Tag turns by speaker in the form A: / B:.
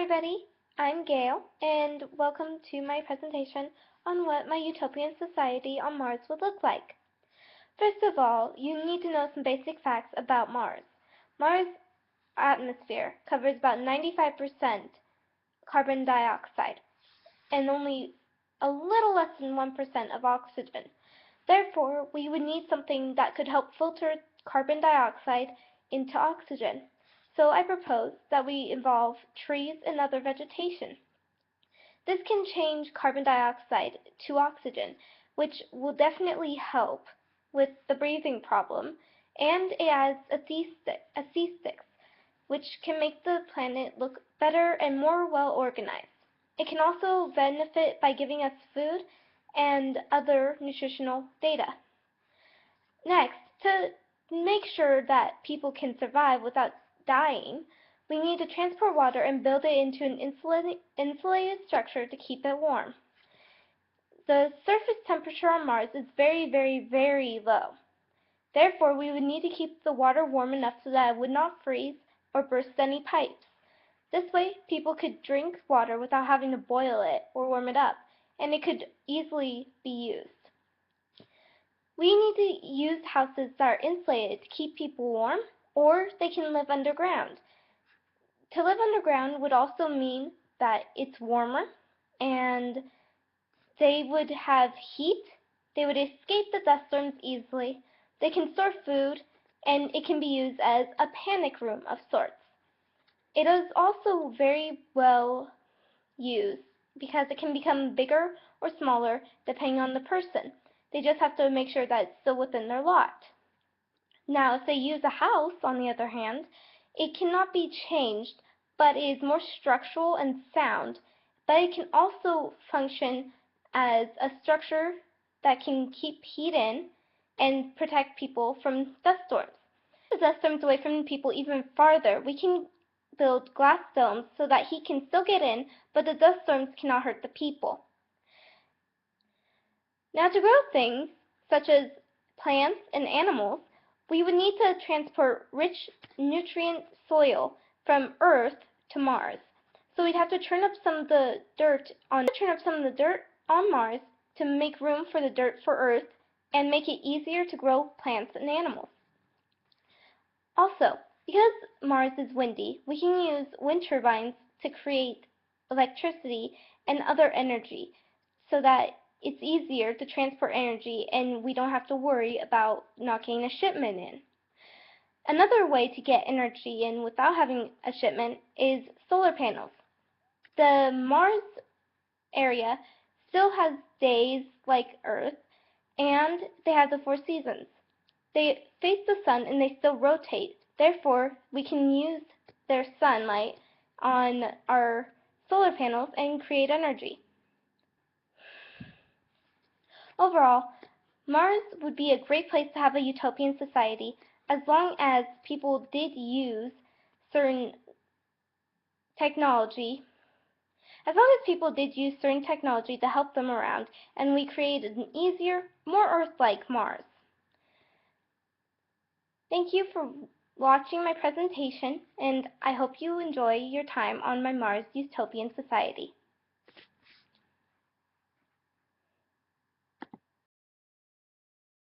A: everybody, I'm Gail, and welcome to my presentation on what my utopian society on Mars would look like. First of all, you need to know some basic facts about Mars. Mars' atmosphere covers about 95% carbon dioxide and only a little less than 1% of oxygen. Therefore, we would need something that could help filter carbon dioxide into oxygen. So I propose that we involve trees and other vegetation. This can change carbon dioxide to oxygen, which will definitely help with the breathing problem, and it adds a C6, which can make the planet look better and more well organized. It can also benefit by giving us food and other nutritional data. Next, to make sure that people can survive without dying, we need to transport water and build it into an insulated structure to keep it warm. The surface temperature on Mars is very, very, very low. Therefore, we would need to keep the water warm enough so that it would not freeze or burst any pipes. This way, people could drink water without having to boil it or warm it up, and it could easily be used. We need to use houses that are insulated to keep people warm, or they can live underground. To live underground would also mean that it's warmer, and they would have heat, they would escape the dust storms easily, they can store food, and it can be used as a panic room of sorts. It is also very well used because it can become bigger or smaller depending on the person. They just have to make sure that it's still within their lot. Now, if they use a house, on the other hand, it cannot be changed, but it is more structural and sound, but it can also function as a structure that can keep heat in and protect people from dust storms. If the dust storms away from people even farther, we can build glass domes so that heat can still get in, but the dust storms cannot hurt the people. Now, to grow things, such as plants and animals, we would need to transport rich nutrient soil from Earth to Mars. So we'd have to turn up some of the dirt on Mars to make room for the dirt for Earth and make it easier to grow plants and animals. Also, because Mars is windy, we can use wind turbines to create electricity and other energy so that it's easier to transport energy and we don't have to worry about not getting a shipment in. Another way to get energy in without having a shipment is solar panels. The Mars area still has days like Earth, and they have the 4 seasons. They face the sun and they still rotate. Therefore, we can use their sunlight on our solar panels and create energy. Overall, Mars would be a great place to have a utopian society as long as people did use certain technology. As long as people did use certain technology to help them around, and we created an easier, more Earth-like Mars. Thank you for watching my presentation, and I hope you enjoy your time on my Mars utopian society.